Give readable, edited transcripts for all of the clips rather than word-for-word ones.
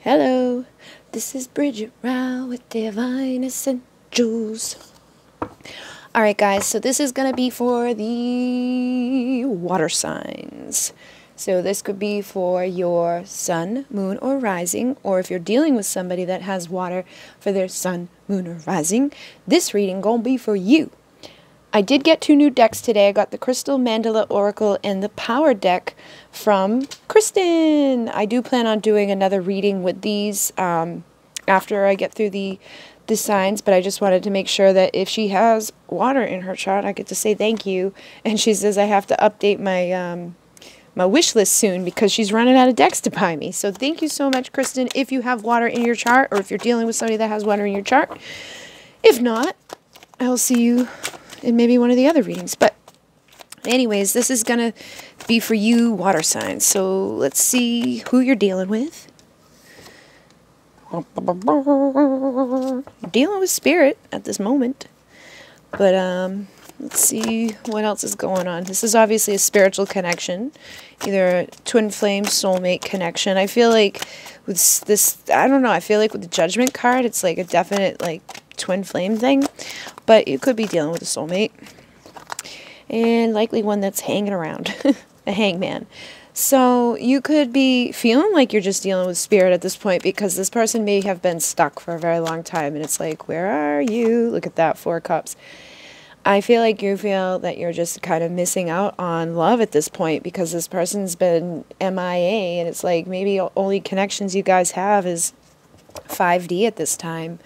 Hello, this is Bridget Rao with Divine Essentials. Alright guys, so this is going to be for the water signs. So this could be for your sun, moon, or rising, or if you're dealing with somebody that has water for their sun, moon, or rising, this reading gonna be for you. I did get 2 new decks today. I got the Crystal Mandala Oracle and the Power deck from Kristen. I do plan on doing another reading with these after I get through the signs, but I just wanted to make sure that if she has water in her chart, I get to say thank you. And she says I have to update my my wish list soon because she's running out of decks to buy me. So thank you so much, Kristen, if you have water in your chart or if you're dealing with somebody that has water in your chart. If not, I'll see you in maybe one of the other readings. But anyways, this is going to be for you water signs. So let's see who you're dealing with. You're dealing with spirit at this moment. But let's see what else is going on. This is obviously a spiritual connection. Either a twin flame soulmate connection. I feel like with this, I don't know, I feel like with the Judgment card, it's like a definite like twin flame thing. But you could be dealing with a soulmate. And likely one that's hanging around. A hangman. So you could be feeling like you're just dealing with spirit at this point because this person may have been stuck for a very long time. And it's like, where are you? Look at that, 4 cups. I feel like you feel that you're just kind of missing out on love at this point because this person's been MIA. And it's like maybe only connections you guys have is 5D at this time.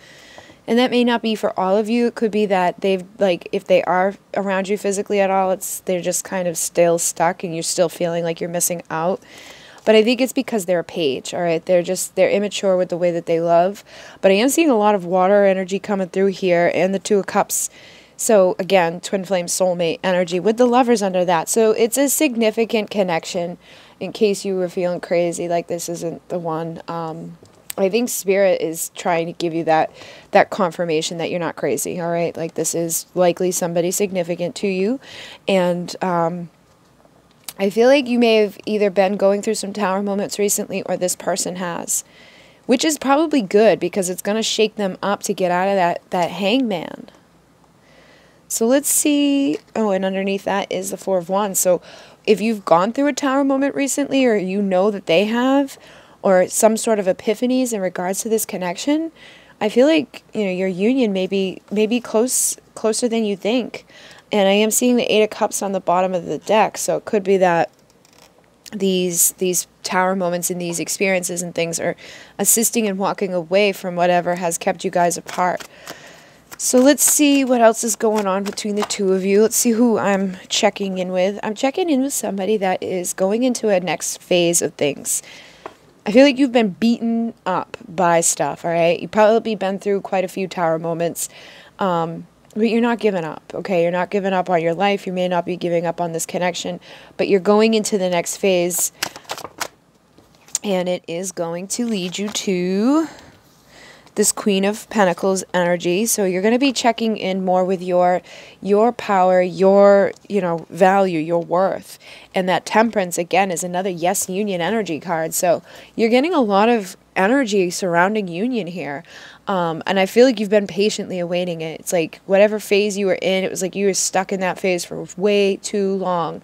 And that may not be for all of you. It could be that they've, like, if they are around you physically at all, they're just kind of still stuck and you're still feeling like you're missing out. But I think it's because they're a page, all right? They're immature with the way that they love. But I am seeing a lot of water energy coming through here and the 2 of Cups. So, again, twin flame soulmate energy with the lovers under that. So it's a significant connection in case you were feeling crazy like this isn't the one. I think Spirit is trying to give you that confirmation that you're not crazy, all right? Like this is likely somebody significant to you. And I feel like you may have either been going through some tower moments recently or this person has, which is probably good because it's going to shake them up to get out of that hangman. So let's see. Oh, and underneath that is the 4 of Wands. So if you've gone through a tower moment recently or you know that they have, or some sort of epiphanies in regards to this connection, I feel like, you know, your union may be closer than you think. And I am seeing the 8 of Cups on the bottom of the deck, so it could be that these tower moments and these experiences and things are assisting in walking away from whatever has kept you guys apart. So let's see what else is going on between the 2 of you. Let's see who I'm checking in with. I'm checking in with somebody that is going into a next phase of things. I feel like you've been beaten up by stuff, all right? You've probably been through quite a few tower moments, but you're not giving up, okay? You're not giving up on your life. You may not be giving up on this connection, but you're going into the next phase, and it is going to lead you to this Queen of Pentacles energy. So you're going to be checking in more with your power, your, you know, value, your worth. And that Temperance, again, is another yes union energy card. So you're getting a lot of energy surrounding union here. And I feel like you've been patiently awaiting it. It's like whatever phase you were in, it was like you were stuck in that phase for way too long.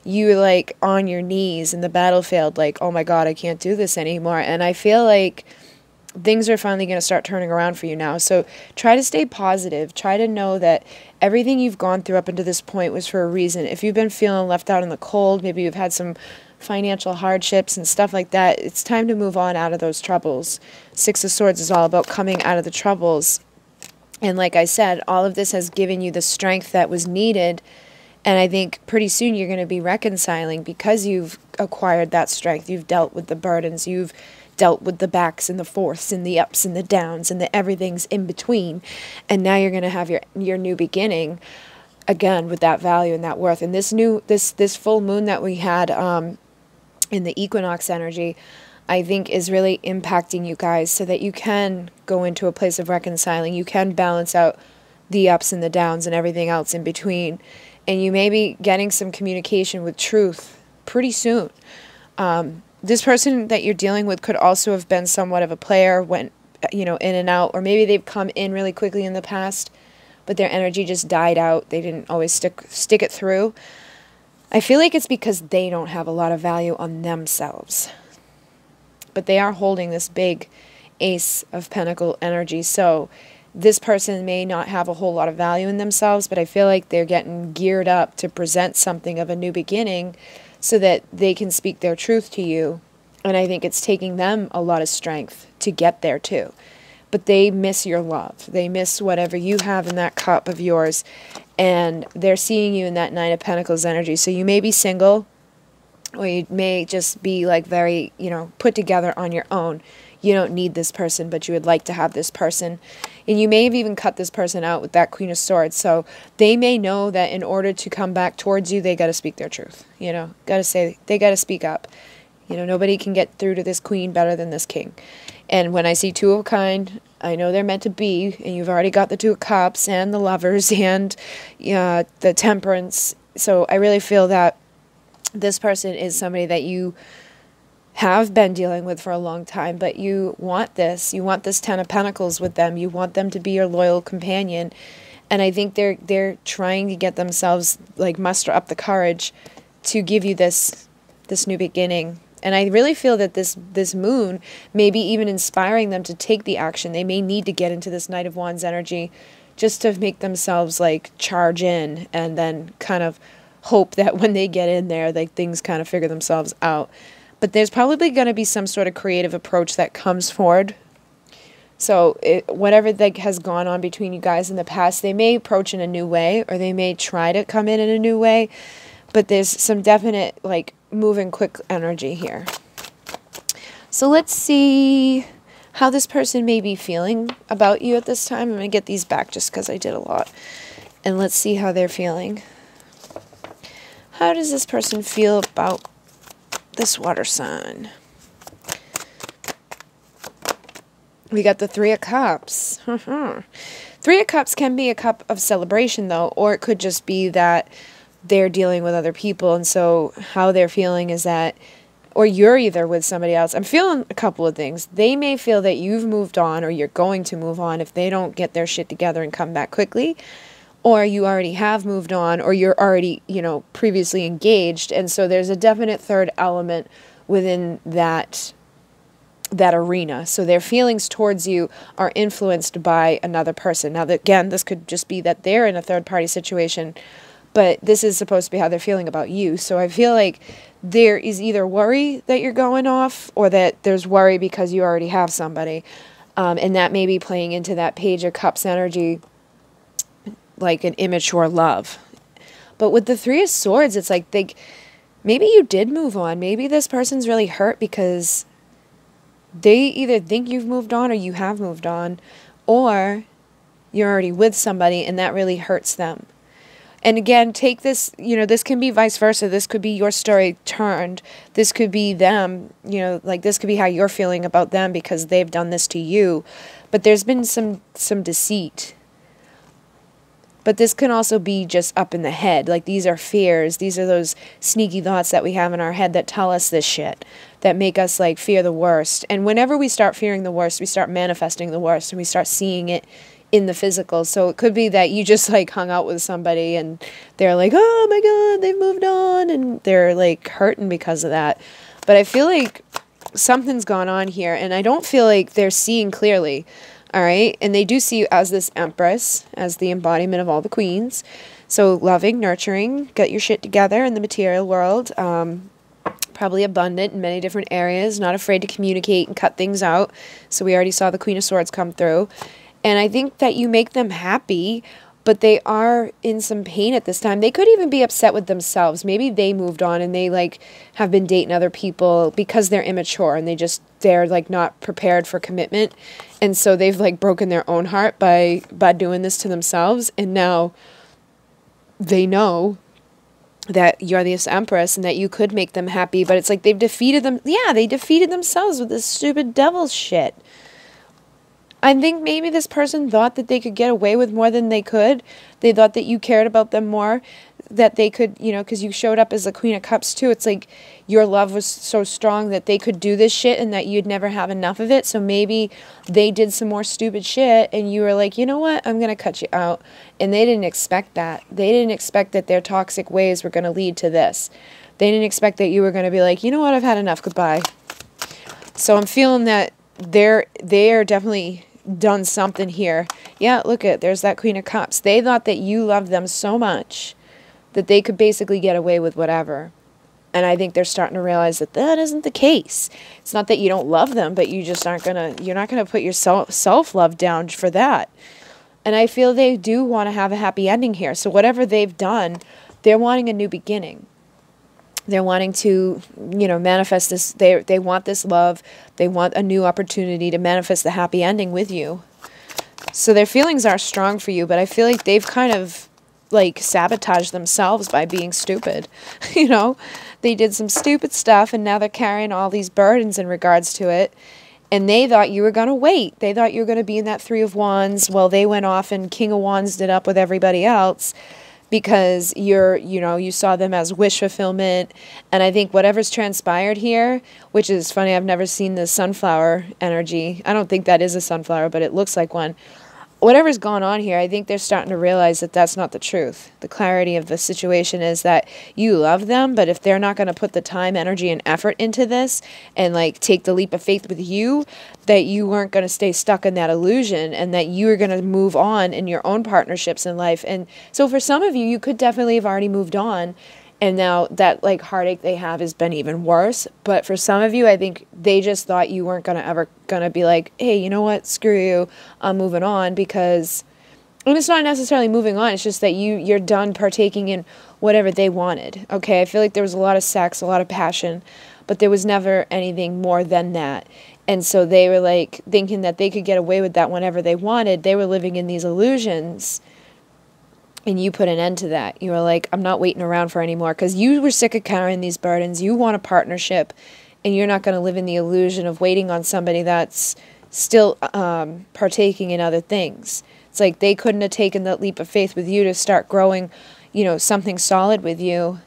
You were like on your knees in the battlefield, like, oh my God, I can't do this anymore. And I feel like things are finally going to start turning around for you now. So try to stay positive. Try to know that everything you've gone through up until this point was for a reason. If you've been feeling left out in the cold, maybe you've had some financial hardships and stuff like that, it's time to move on out of those troubles. 6 of Swords is all about coming out of the troubles. And like I said, all of this has given you the strength that was needed. And I think pretty soon you're going to be reconciling because you've acquired that strength. You've dealt with the burdens. You've dealt with the backs and the forths and the ups and the downs and the everything's in between. And now you're going to have your new beginning again with that value and that worth. And this full moon that we had in the equinox energy, I think is really impacting you guys so that you can go into a place of reconciling. You can balance out the ups and the downs and everything else in between. And you may be getting some communication with truth pretty soon. this person that you're dealing with could also have been somewhat of a player, went, in and out, or maybe they've come in really quickly in the past, but their energy just died out. They didn't always stick it through. I feel like it's because they don't have a lot of value on themselves. But they are holding this big Ace of Pentacle energy. So this person may not have a whole lot of value in themselves, but I feel like they're getting geared up to present something of a new beginning so that they can speak their truth to you. And I think it's taking them a lot of strength to get there too. But they miss your love. They miss whatever you have in that cup of yours. And they're seeing you in that Nine of Pentacles energy. So you may be single, or you may just be like very, put together on your own. You don't need this person, but you would like to have this person. And you may have even cut this person out with that Queen of Swords. So they may know that in order to come back towards you, they got to speak their truth. They got to speak up. Nobody can get through to this queen better than this king. And when I see Two of a Kind, I know they're meant to be, and you've already got the Two of Cups and the Lovers and the Temperance. So I really feel that this person is somebody that you have been dealing with for a long time, but you want this. You want this Ten of Pentacles with them. You want them to be your loyal companion. And I think they're trying to get themselves, muster up the courage to give you this new beginning. And I really feel that this moon may be even inspiring them to take the action. They may need to get into this Knight of Wands energy just to make themselves charge in, and then kind of hope that when they get in there, things kind of figure themselves out. But there's probably going to be some sort of creative approach that comes forward. So whatever has gone on between you guys in the past, they may approach in a new way, or they may try to come in a new way. But there's some definite moving quick energy here. So let's see how this person may be feeling about you at this time. I'm going to get these back just because I did a lot. And let's see how they're feeling. How does this person feel about this water sign? We got the Three of Cups. Three of Cups can be a cup of celebration, though, or it could just be that they're dealing with other people, and so how they're feeling is that, or you're either with somebody else. I'm feeling a couple of things. They may feel that you've moved on, or you're going to move on if they don't get their shit together and come back quickly, or you already have moved on, or you're already, previously engaged, and so there's a definite third element within that arena. So their feelings towards you are influenced by another person. Now, again, this could just be that they're in a third-party situation, but this is supposed to be how they're feeling about you. So I feel like there is either worry that you're going off, or that there's worry because you already have somebody. And that may be playing into that Page of Cups energy, like an immature love. But with the Three of Swords, it's maybe you did move on. Maybe this person's really hurt because they either think you've moved on or you have moved on, or you're already with somebody and that really hurts them. And again, take this, this can be vice versa. This could be your story turned. This could be them, this could be how you're feeling about them because they've done this to you. But there's been some deceit. But this can also be just up in the head. These are fears. These are those sneaky thoughts that we have in our head that tell us this shit, that make us fear the worst. And whenever we start fearing the worst, we start manifesting the worst, and we start seeing it in the physical. So it could be that you just hung out with somebody and they're oh my god, they've moved on, and they're hurting because of that. But I feel like something's gone on here, and I don't feel like they're seeing clearly. All right, and they do see you as this Empress, as the embodiment of all the queens. So loving, nurturing, get your shit together in the material world. Probably abundant in many different areas, not afraid to communicate and cut things out. So we already saw the Queen of Swords come through. And I think that you make them happy, but they are in some pain at this time. They could even be upset with themselves. Maybe they moved on and they have been dating other people because they're immature and they're not prepared for commitment. And so they've broken their own heart by doing this to themselves. And now they know that you're this Empress and that you could make them happy, but it's they've defeated them. Yeah, they defeated themselves with this stupid devil's shit. I think maybe this person thought that they could get away with more than they could. They thought that you cared about them more. that they could, you know, because you showed up as the Queen of Cups too. It's like your love was so strong that they could do this shit and that you'd never have enough of it. So maybe they did some more stupid shit and you were like, you know what, I'm going to cut you out. And they didn't expect that. They didn't expect that their toxic ways were going to lead to this. They didn't expect that you were going to be like, you know what, I've had enough, goodbye. So I'm feeling that they're definitely done something here. Yeah, look at, there's that Queen of Cups. They thought that you loved them so much that they could basically get away with whatever. And I think they're starting to realize that that isn't the case. It's not that you don't love them, but you just aren't going to, you're not going to put your self-love down for that. And I feel they do want to have a happy ending here. So whatever they've done, they're wanting a new beginning. They're wanting to, you know, manifest this. They want this love. They want a new opportunity to manifest the happy ending with you. So their feelings are strong for you, but I feel like they've kind of, like, sabotaged themselves by being stupid. You know, they did some stupid stuff, and now they're carrying all these burdens in regards to it. And they thought you were going to wait. They thought you were going to be in that Three of Wands while they went off and King of Wands did up with everybody else. Because you saw them as wish fulfillment. And I think whatever's transpired here, which is funny, I've never seen the sunflower energy. I don't think that is a sunflower, but it looks like one. Whatever's gone on here, I think they're starting to realize that that's not the truth. The clarity of the situation is that you love them, but if they're not going to put the time, energy, and effort into this and, like, take the leap of faith with you, that you weren't going to stay stuck in that illusion and that you were going to move on in your own partnerships in life. And so for some of you, you could definitely have already moved on. And now that, like, heartache they have has been even worse. But for some of you, I think they just thought you weren't ever going to be like, hey, you know what, screw you, I'm moving on. Because, and it's not necessarily moving on, it's just that you're done partaking in whatever they wanted. Okay, I feel like there was a lot of sex, a lot of passion, but there was never anything more than that. And so they were, like, thinking that they could get away with that whenever they wanted. They were living in these illusions. And you put an end to that. You were like, I'm not waiting around for anymore, because you were sick of carrying these burdens. You want a partnership, and you're not going to live in the illusion of waiting on somebody that's still partaking in other things. It's like they couldn't have taken that leap of faith with you to start growing, you know, something solid with you,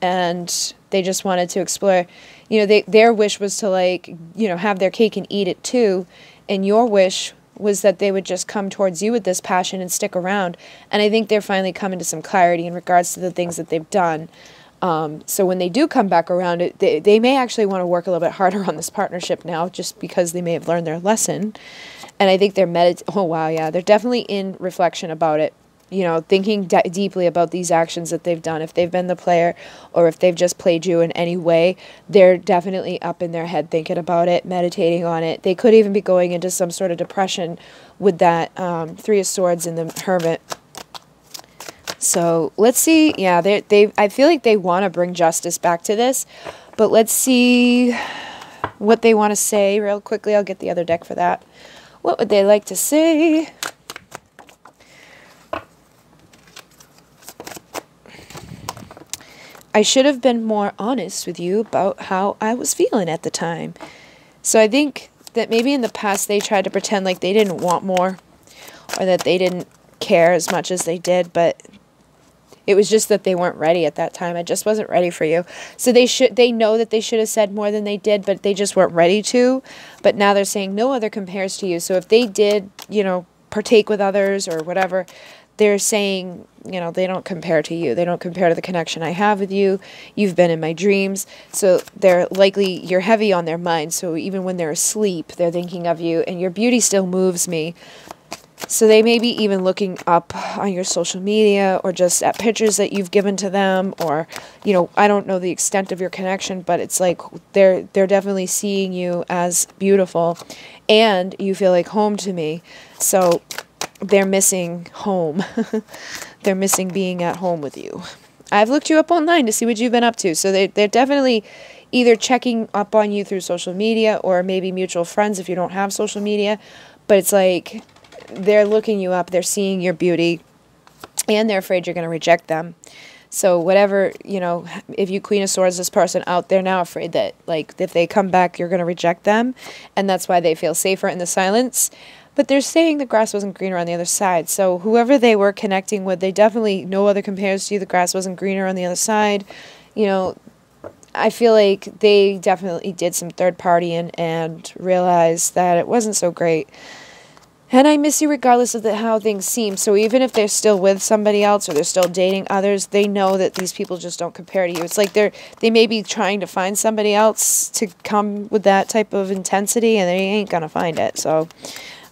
and they just wanted to explore. You know, their wish was to, like, you know, have their cake and eat it too, and your wish was that they would just come towards you with this passion and stick around. And I think they're finally coming to some clarity in regards to the things that they've done. So when they do come back around, they may actually want to work a little bit harder on this partnership now, just because they may have learned their lesson. And I think they're oh wow, yeah, they're definitely in reflection about it. You know, thinking deeply about these actions that they've done. If they've been the player or if they've just played you in any way, they're definitely up in their head thinking about it, meditating on it. They could even be going into some sort of depression with that Three of Swords and the Hermit. So let's see. Yeah, I feel like they want to bring justice back to this, but let's see what they want to say real quickly. I'll get the other deck for that. What would they like to say? I should have been more honest with you about how I was feeling at the time. So I think that maybe in the past they tried to pretend like they didn't want more, or that they didn't care as much as they did, but it was just that they weren't ready at that time. I just wasn't ready for you. So they know that they should have said more than they did, but they just weren't ready to. But now they're saying no other compares to you. So if they did, you know, partake with others or whatever, they're saying, you know, they don't compare to you. They don't compare to the connection I have with you. You've been in my dreams. So they're likely, you're heavy on their mind. So even when they're asleep, they're thinking of you, and your beauty still moves me. So they may be even looking up on your social media or just at pictures that you've given to them, or, you know, I don't know the extent of your connection, but it's like they're definitely seeing you as beautiful, and you feel like home to me. So they're missing home. They're missing being at home with you. I've looked you up online to see what you've been up to. So they're definitely either checking up on you through social media or maybe mutual friends if you don't have social media. But it's like they're looking you up. They're seeing your beauty. And they're afraid you're going to reject them. So whatever, you know, if you Queen of Swords this person out, they're now afraid that, like, if they come back, you're going to reject them. And that's why they feel safer in the silence. But they're saying the grass wasn't greener on the other side. So whoever they were connecting with, they definitely, no other compares to you. The grass wasn't greener on the other side. You know, I feel like they definitely did some third partying and realized that it wasn't so great. And I miss you regardless of how things seem. So even if they're still with somebody else or they're still dating others, they know that these people just don't compare to you. It's like they may be trying to find somebody else to come with that type of intensity, and they ain't going to find it. So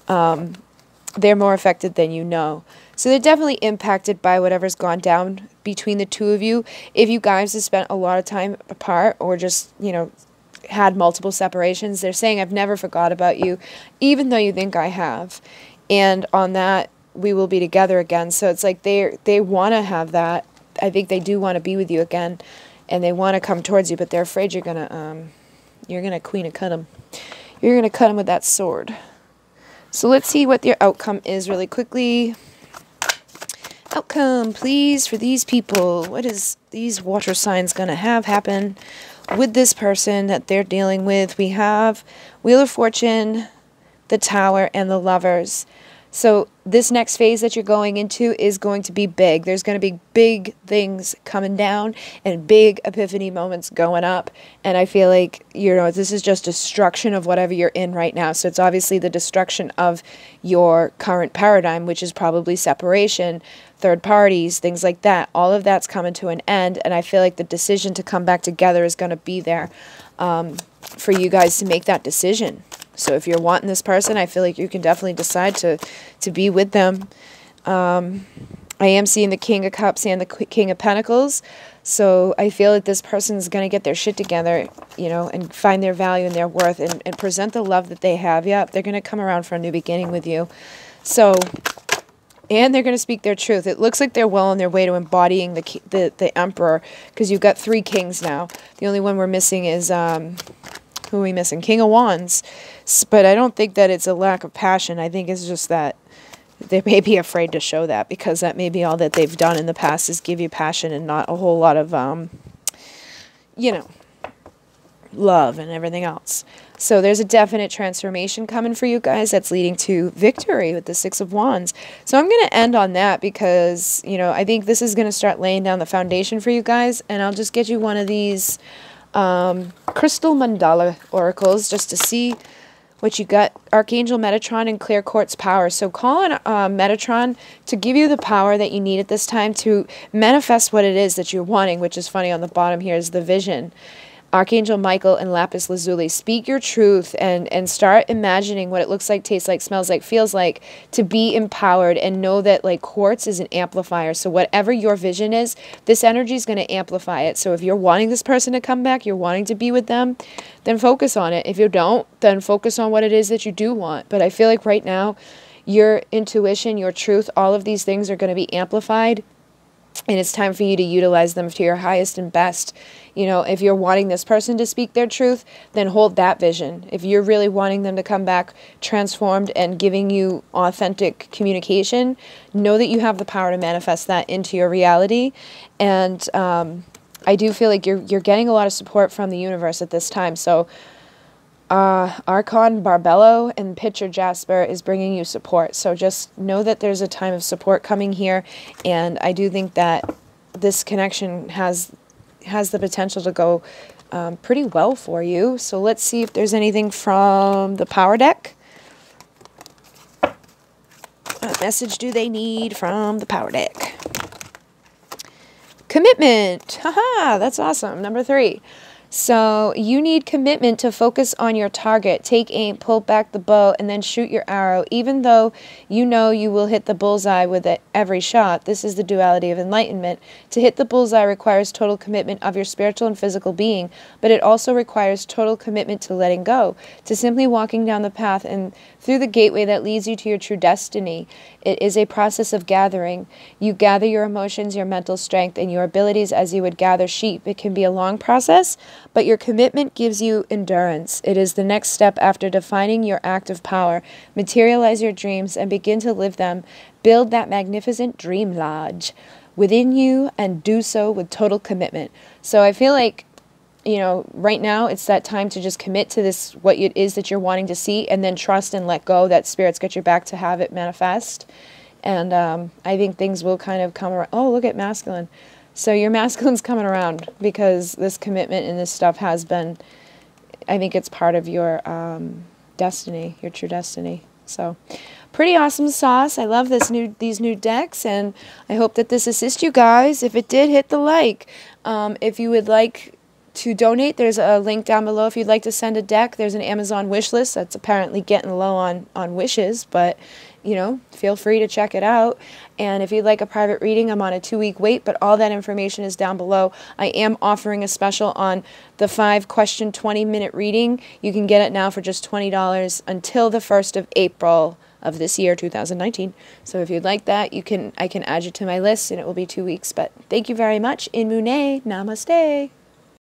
they're more affected than you know. So they're definitely impacted by whatever's gone down between the two of you. If you guys have spent a lot of time apart or just, you know, had multiple separations, they're saying, I've never forgot about you, even though you think I have. And on that, we will be together again. So it's like they want to have that. I think they do want to be with you again, and they want to come towards you, but they're afraid you're going to queen of cut them. You're going to cut them with that sword. So let's see what their outcome is really quickly. Outcome, please, for these people. What is these water signs going to have happen with this person that they're dealing with? We have Wheel of Fortune, the Tower, and the Lovers. So this next phase that you're going into is going to be big. There's going to be big things coming down and big epiphany moments going up. And I feel like, you know, this is just destruction of whatever you're in right now. So it's obviously the destruction of your current paradigm, which is probably separation, third parties, things like that. All of that's coming to an end. And I feel like the decision to come back together is going to be there for you guys to make that decision. So if you're wanting this person, I feel like you can definitely decide to be with them. I am seeing the King of Cups and the King of Pentacles. So I feel that this person is going to get their shit together, you know, and find their value and their worth and present the love that they have. Yep, they're going to come around for a new beginning with you. So, and they're going to speak their truth. It looks like they're well on their way to embodying the Emperor, because you've got 3 kings now. The only one we're missing is... who are we missing? King of Wands. But I don't think that it's a lack of passion. I think it's just that they may be afraid to show that, because that may be all that they've done in the past is give you passion and not a whole lot of, you know, love and everything else. So there's a definite transformation coming for you guys that's leading to victory with the 6 of Wands. So I'm going to end on that because, you know, I think this is going to start laying down the foundation for you guys. And I'll just get you one of these crystal mandala oracles just to see what you got. Archangel Metatron and Clear Quartz power. So call on Metatron to give you the power that you need at this time to manifest what it is that you're wanting, which is funny. On the bottom here is the vision. Archangel Michael and Lapis Lazuli, speak your truth and start imagining what it looks like, tastes like, smells like, feels like to be empowered, and know that like quartz is an amplifier. So whatever your vision is, this energy is going to amplify it. So if you're wanting this person to come back, you're wanting to be with them, then focus on it. If you don't, then focus on what it is that you do want. But I feel like right now, your intuition, your truth, all of these things are going to be amplified. And it's time for you to utilize them to your highest and best. You know, if you're wanting this person to speak their truth, then hold that vision. If you're really wanting them to come back transformed and giving you authentic communication, know that you have the power to manifest that into your reality. And I do feel like you're getting a lot of support from the universe at this time. So Archon Barbello and Pitcher Jasper is bringing you support. So just know that there's a time of support coming here. And I do think that this connection has the potential to go pretty well for you. So let's see if there's anything from the power deck. What message do they need from the power deck? Commitment. Haha, that's awesome. Number 3. So you need commitment to focus on your target. Take aim, pull back the bow, and then shoot your arrow. Even though you know you will hit the bullseye with it every shot, this is the duality of enlightenment. To hit the bullseye requires total commitment of your spiritual and physical being, but it also requires total commitment to letting go, to simply walking down the path and through the gateway that leads you to your true destiny. It is a process of gathering. You gather your emotions, your mental strength, and your abilities as you would gather sheep. It can be a long process, but your commitment gives you endurance. It is the next step after defining your active power. Materialize your dreams and begin to live them. Build that magnificent dream lodge within you and do so with total commitment. So I feel like you know, right now it's that time to just commit to this, what it is that you're wanting to see, and then trust and let go that Spirit's got your back to have it manifest. And I think things will kind of come around. Oh, look at masculine. So your masculine's coming around because this commitment and this stuff has been, I think it's part of your destiny, your true destiny. So pretty awesome sauce. I love these new decks, and I hope that this assists you guys. If it did, hit the like. If you would like to donate, there's a link down below. If you'd like to send a deck, there's an Amazon wish list that's apparently getting low on wishes, but you know, feel free to check it out. And if you'd like a private reading, I'm on a 2-week wait, but all that information is down below. I am offering a special on the 5-question 20-minute reading. You can get it now for just $20 until the 1st of April of this year, 2019. So if you'd like that, I can add you to my list, and it will be 2 weeks. But thank you very much. In Mune, namaste.